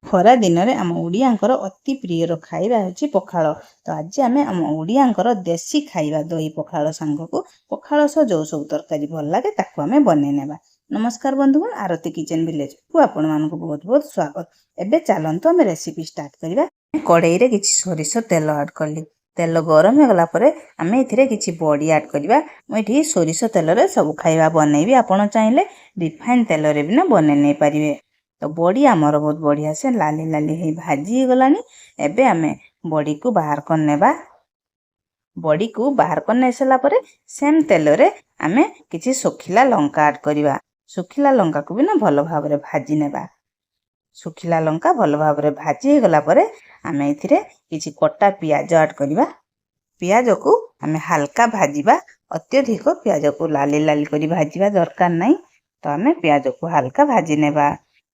ଖରା ଦିନରେ ଆମ ଓଡ଼ିଆଙ୍କର ଅତି ପ୍ରିୟର ଖାଇବା ହେଉଛି ପଖାଳ। ତ ଆଜି ଆମେ ଆମ ଓଡ଼ିଆଙ୍କର ଦେଶୀ ଖାଇବା ଦହି ପଖାଳ ସାଙ୍ଗକୁ ପଖାଳ ସହ ଯେଉଁ ସବୁ ତରକାରୀ ଭଲ ଲାଗେ ତାକୁ ଆମେ ବନେଇ ନେବା। ନମସ୍କାର ବନ୍ଧୁଗଣ, ଆରତି କିଚେନ୍ ଭିଲେଜକୁ ଆପଣମାନଙ୍କୁ ବହୁତ ବହୁତ ସ୍ୱାଗତ। ଏବେ ଚାଲନ୍ତୁ ଆମେ ରେସିପି ଷ୍ଟାର୍ଟ କରିବା। କଡ଼େଇରେ କିଛି ସୋରିଷ ତେଲ ଆଡ଼୍ କଲି। ତେଲ ଗରମ ହେଇଗଲା ପରେ ଆମେ ଏଥିରେ କିଛି ବଡ଼ି ଆଡ଼୍ କରିବା। ମୁଁ ଏଠି ସୋରିଷ ତେଲରେ ସବୁ ଖାଇବା ବନେଇବି, ଆପଣ ଚାହିଁଲେ ରିଫାଇନ୍ ତେଲରେ ବି ନା ବନେଇ ନେଇପାରିବେ। ତ ବଡ଼ି ଆମର ବହୁତ ବଢ଼ିଆ ସେ ଲାଲି ଲାଲି ହେଇ ଭାଜି ହେଇଗଲାଣି। ଏବେ ଆମେ ବଡ଼ିକୁ ବାହାର କରିନେବା। ବଡ଼ିକୁ ବାହାର କରି ନେଇ ସାରିଲା ପରେ ସେମ୍ ତେଲରେ ଆମେ କିଛି ଶୁଖିଲା ଲଙ୍କା ଆଡ଼୍ କରିବା। ଶୁଖିଲା ଲଙ୍କାକୁ ବି ନା ଭଲ ଭାବରେ ଭାଜି ନେବା। ଶୁଖିଲା ଲଙ୍କା ଭଲ ଭାବରେ ଭାଜି ହେଇଗଲା ପରେ ଆମେ ଏଥିରେ କିଛି କଟା ପିଆଜ ଆଡ଼୍ କରିବା। ପିଆଜକୁ ଆମେ ହାଲକା ଭାଜିବା, ଅତ୍ୟଧିକ ପିଆଜକୁ ଲାଲି ଲାଲି କରି ଭାଜିବା ଦରକାର ନାହିଁ। ତ ଆମେ ପିଆଜକୁ ହାଲକା ଭାଜି ନେବା।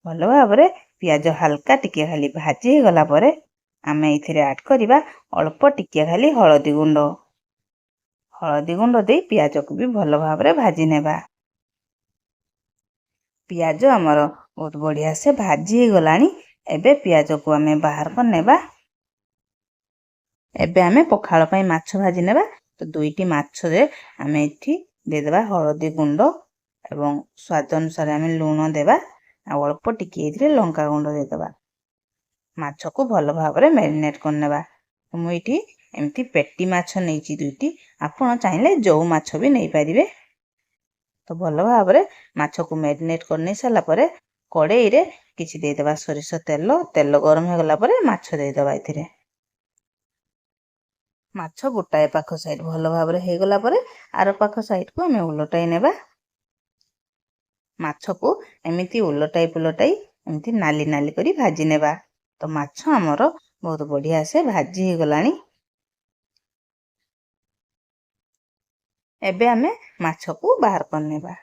ଭଲ ଭାବରେ ପିଆଜ ହାଲକା ଟିକେ ଖାଲି ଭାଜି ହେଇଗଲା ପରେ ଆମେ ଏଥିରେ ଆଡ଼୍ କରିବା ଅଳ୍ପ ଟିକେ ଖାଲି ହଳଦୀ ଗୁଣ୍ଡ। ହଳଦୀ ଗୁଣ୍ଡ ଦେଇ ପିଆଜକୁ ବି ଭଲ ଭାବରେ ଭାଜି ନେବା। ପିଆଜ ଆମର ବହୁତ ବଢ଼ିଆ ସେ ଭାଜି ହେଇଗଲାଣି। ଏବେ ପିଆଜକୁ ଆମେ ବାହାର କରି ନେବା। ଏବେ ଆମେ ପଖାଳ ପାଇଁ ମାଛ ଭାଜି ନେବା। ତ 2ଟି ମାଛରେ ଆମେ ଏଠି ଦେଇଦେବା ହଳଦୀ ଗୁଣ୍ଡ ଏବଂ ସ୍ୱାଦ ଅନୁସାରେ ଆମେ ଲୁଣ ଦେବା, ଆଉ ଅଳ୍ପ ଟିକେ ଏଥିରେ ଲଙ୍କା ଗୁଣ୍ଡ ଦେଇଦେବା। ମାଛକୁ ଭଲ ଭାବରେ ମ୍ୟାରିନେଟ୍ କରିନେବା। ମୁଁ ଏଇଠି ଏମିତି ପେଟି ମାଛ ନେଇଛି 2ଟି, ଆପଣ ଚାହିଁଲେ ଯେଉଁ ମାଛ ବି ନେଇପାରିବେ। ତ ଭଲ ଭାବରେ ମାଛକୁ ମ୍ୟାରିନେଟ୍ କରିନେଇ ସାରିଲା ପରେ କଡ଼େଇରେ କିଛି ଦେଇଦେବା ସୋରିଷ ତେଲ। ତେଲ ଗରମ ହେଇଗଲା ପରେ ମାଛ ଦେଇଦେବା। ଏଥିରେ ମାଛ ଗୋଟାଏ ପାଖ ସାଇଡ଼୍ ଭଲ ଭାବରେ ହେଇଗଲା ପରେ ଆର ପାଖ ସାଇଡ଼୍କୁ ଆମେ ଓଲଟାଇ ନେବା। ମାଛକୁ ଏମିତି ଓଲଟାଇ ଏମିତି ନାଲି ନାଲି କରି ଭାଜି ନେବା। ତ ମାଛ ଆମର ବହୁତ ବଢ଼ିଆ ସେ ଭାଜି ହେଇଗଲାଣି। ଏବେ ଆମେ ମାଛକୁ ବାହାର କରିନେବା।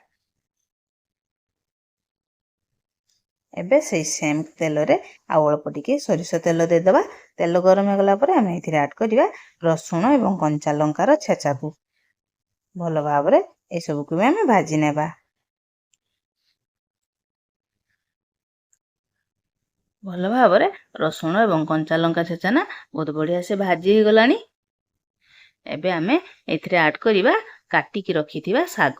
ଏବେ ସେଇ ସେମ୍ ତେଲରେ ଆଉ ଅଳ୍ପ ଟିକେ ସୋରିଷ ତେଲ ଦେଇଦେବା। ତେଲ ଗରମ ହେଇଗଲା ପରେ ଆମେ ଏଥିରେ ଆଡ଼୍ କରିବା ରସୁଣ ଏବଂ କଞ୍ଚା ଲଙ୍କାର ଛେଚାକୁ। ଭଲ ଭାବରେ ଏସବୁକୁ ବି ଆମେ ଭାଜି ନେବା। ଭଲ ଭାବରେ ରସୁଣ ଏବଂ କଞ୍ଚା ଲଙ୍କା ଛେଚା ନା ବହୁତ ବଢ଼ିଆ ସେ ଭାଜି ହେଇଗଲାଣି। ଏବେ ଆମେ ଏଥିରେ ଆଡ଼୍ କରିବା କାଟିକି ରଖିଥିବା ଶାଗ।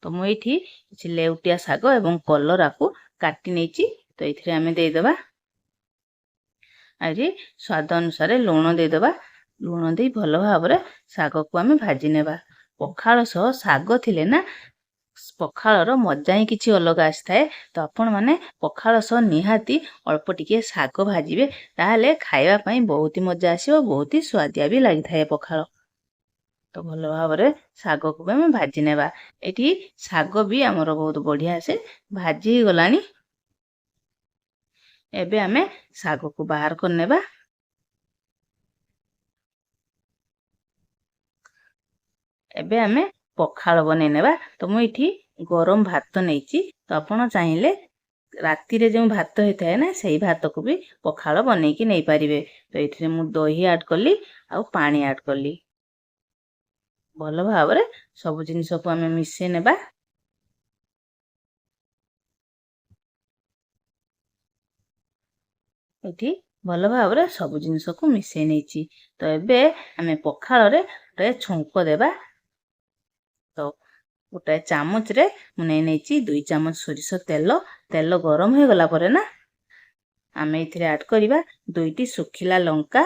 ତ ମୁଁ ଏଇଠି କିଛି ଲେଉଟିଆ ଶାଗ ଏବଂ କଲରାକୁ କାଟି ନେଇଛି। ତ ଏଥିରେ ଆମେ ଦେଇଦେବା। ଆଜି ସ୍ୱାଦ ଅନୁସାରେ ଲୁଣ ଦେଇଦେବା। ଲୁଣ ଦେଇ ଭଲ ଭାବରେ ଶାଗକୁ ଆମେ ଭାଜି ନେବା। ପଖାଳ ସହ ଶାଗ ଥିଲେ ନା ପଖାଳର ମଜା ହିଁ କିଛି ଅଲଗା ଆସିଥାଏ। ତ ଆପଣମାନେ ପଖାଳ ସହ ନିହାତି ଅଳ୍ପ ଟିକେ ଶାଗ ଭାଜିବେ, ତାହେଲେ ଖାଇବା ପାଇଁ ବହୁତ ମଜା ଆସିବ, ବହୁତ ହି ସୁଆଦିଆ ବି ଲାଗିଥାଏ ପଖାଳ। ତ ଭଲ ଭାବରେ ଶାଗକୁ ବି ଆମେ ଭାଜି ନେବା। ଏଠି ଶାଗ ବି ଆମର ବହୁତ ବଢ଼ିଆ ସେ ଭାଜି ହେଇଗଲାଣି। ଏବେ ଆମେ ଶାଗକୁ ବାହାର କରିନେବା। ଏବେ ଆମେ ପଖାଳ ବନେଇ ନେବା। ତ ମୁଁ ଏଠି ଗରମ ଭାତ ନେଇଛି। ତ ଆପଣ ଚାହିଁଲେ ରାତିରେ ଯେଉଁ ଭାତ ହେଇଥାଏ ନା ସେଇ ଭାତକୁ ବି ପଖାଳ ବନେଇକି ନେଇପାରିବେ। ତ ଏଥିରେ ମୁଁ ଦହି ଆଡ଼୍ କଲି ଆଉ ପାଣି ଆଡ଼୍ କଲି। ଭଲ ଭାବରେ ସବୁ ଜିନିଷକୁ ଆମେ ମିଶେଇ ନେବା। ଏଠି ଭଲ ଭାବରେ ସବୁ ଜିନିଷକୁ ମିଶେଇ ନେଇଛି। ତ ଏବେ ଆମେ ପଖାଳରେ ଗୋଟେ ଛୁଙ୍କ ଦେବା। ତ ଗୋଟାଏ ଚାମଚରେ ମୁଁ ନେଇଛି 2 ଚାମଚ ସୋରିଷ ତେଲ। ତେଲ ଗରମ ହେଇଗଲା ପରେ ନା ଆମେ ଏଥିରେ ଆଡ଼୍ କରିବା 2ଟି ଶୁଖିଲା ଲଙ୍କା,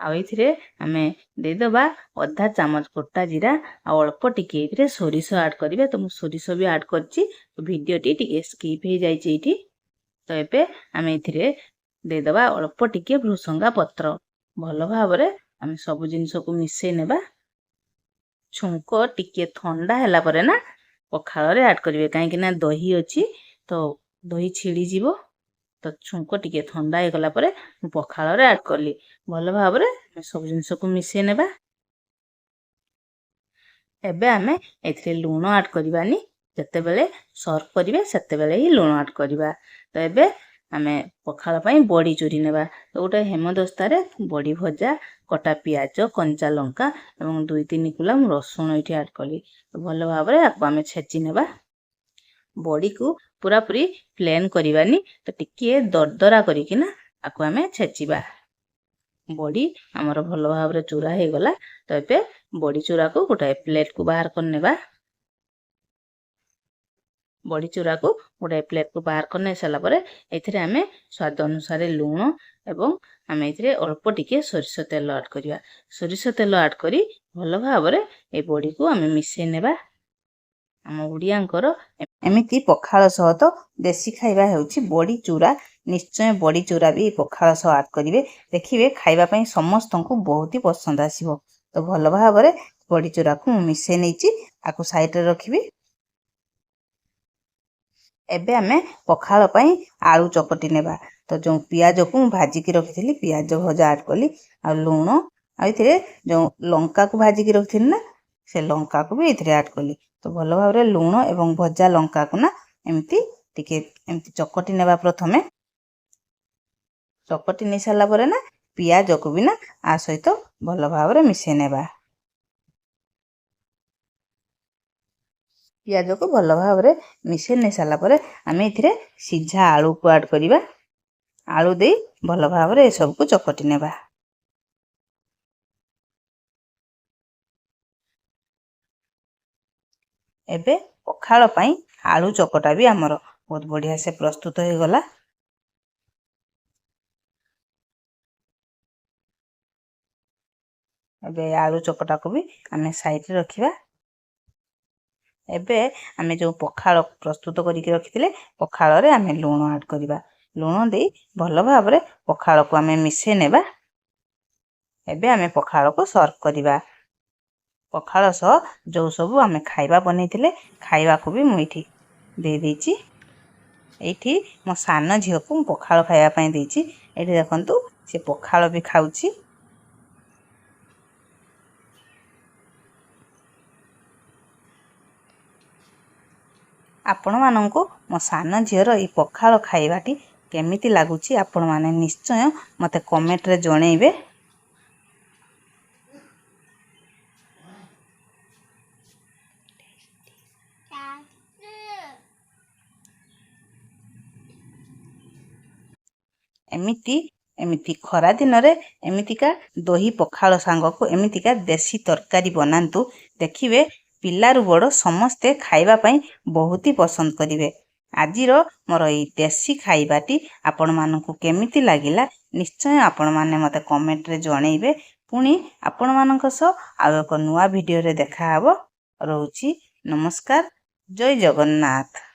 ଆଉ ଏଥିରେ ଆମେ ଦେଇଦେବା ଅଧା ଚାମଚ ଗୋଟା ଜିରା, ଆଉ ଅଳ୍ପ ଟିକେ ଏଥିରେ ସୋରିଷ ଆଡ଼୍ କରିବା। ତ ମୁଁ ସୋରିଷ ବି ଆଡ଼୍ କରିଛି। ଭିଡ଼ିଓଟି ଟିକେ ସ୍କିପ୍ ହେଇଯାଇଛି ଏଇଠି। ତ ଏବେ ଆମେ ଏଥିରେ ଦେଇଦେବା ଅଳ୍ପ ଟିକେ ଭୃସଙ୍ଗା ପତ୍ର। ଭଲ ଭାବରେ ଆମେ ସବୁ ଜିନିଷକୁ ମିଶେଇ ନେବା। ଛୁଙ୍କ ଟିକେ ଥଣ୍ଡା ହେଲା ପରେ ନା ପଖାଳରେ ଆଡ଼୍ କରିବେ, କାହିଁକି ନା ଦହି ଅଛି, ତ ଦହି ଛିଡ଼ିଯିବ। ତ ଛୁଙ୍କ ଟିକେ ଥଣ୍ଡା ହେଇଗଲା ପରେ ମୁଁ ପଖାଳରେ ଆଡ଼୍ କଲି। ଭଲ ଭାବରେ ସବୁ ଜିନିଷକୁ ମିଶେଇ ନେବା। ଏବେ ଆମେ ଏଥିରେ ଲୁଣ ଆଡ଼୍ କରିବାନି, ଯେତେବେଳେ ସର୍ଭ କରିବେ ସେତେବେଳେ ହିଁ ଲୁଣ ଆଡ଼୍ କରିବା। ତ ଏବେ ଆମେ ପଖାଳ ପାଇଁ ବଡ଼ି ଚୁରି ନେବା। ତ ଗୋଟେ ହେମଦସ୍ତାରେ ବଡ଼ି ଭଜା, କଟା ପିଆଜ, କଞ୍ଚା ଲଙ୍କା ଏବଂ 2-3 କୁଲା ମୁଁ ରସୁଣ ଏଇଠି ଆଡ଼୍ କଲି। ଭଲ ଭାବରେ ଆକୁ ଆମେ ଛେଚି ନେବା। ବଡ଼ିକୁ पूरापूरी प्लेन करवानी तो टिके दरदरा करिकिना आकु आमे छेचिबा। बड़ी आमर भल भाव चूरा हो गला तो ये बड़ी चूरा को गोटे प्लेट को बाहर कर नेबा। बड़ी चूरा को गोटे प्लेट को बाहर कर सारा पर एथिरे आमे स्वाद अनुसार लुण एवं आम ए अल्प टिके सोरिष तेल ऐड करिया। सोरिष तेल ऐड करी भल भाव ए बड़ी को आम मिसई नेबा। आम ओडियांकर एमिति पखाल सह तो देसी खाइबा हेउची बड़ी चूरा। निश्चय बड़ी चूरा भी पखाल सह ऐड करिवे, देखिए खाइबा पई समस्तंकु बहुत ही पसंद आसीबो। तो भल भाव बड़ी चूरा को मु मिसई नेची आकु साइड रे रखिबी। एबे आमे पखाल पई आलू चकटी नेबा। तो जो पियाज को भाजी की रखिथिली पियाज भजा ऐड कली आ लूण आ इथिरे जो लंका को भाजी की रखिथिली ना से लंका को भी इथिरे ऐड कली। तो भल भाव लुण एवं भजा लंका को ना एमती टिके एमती चकटी नेबा। प्रथमे चकटी नहीं सारा पर ना पियाज को भी ना आ सहित भल भाव मिसई नेबा। पियाज को भल भाव मिसई नहीं सारा पर आम ए सीझा आलू को ऐड करिबा। आलू दे भल भाव सब को चकटी नेबा। एबे पखाल पई आलू चकटा भी आमर बहुत बढ़िया से प्रस्तुत हो गला। एबे आलू चकटा को भी आमे साइड रे रखिबा। एबे आमे जो पखाल प्रस्तुत करके रखिथिले पखाल रे आमे लूण ऐड करिबा। लूण दे भल भाव पखाल को आमे मिसई नेबा। एबे आमे पखाल को सर्व करिबा। पखाल सह जो सब आमे खाइबा बनैथिले खाइबा को भी मु इठी दे देछि। एठी मो सान झियो को पखाल खाइबा पई देछि। एठी देखंतु से पखाल भी खाउछि। आपण मानंकु मो सान झियर ई पखाल खाइबाटी केमिति लागुछि आपण माने निश्चय मते कमेंट रे जणैबे। एमिति खरा दिन रे एमितिका दही पखाल सांग को एमितिका देसी तरकारी बनांतु, देखिए पिलारू बड़ समस्ते खाइबा पई बहुत ही पसंद करिवे। आजिर मोर ई देसी खाइबाटी आपण मानकु केमिति लागिला निश्चय आपण माने मते कमेंट रे जणैबे। पुणी आपण मानक सह आ एक नुआ वीडियो रे देखा हबो। रहउची नमस्कार, जय जगन्नाथ।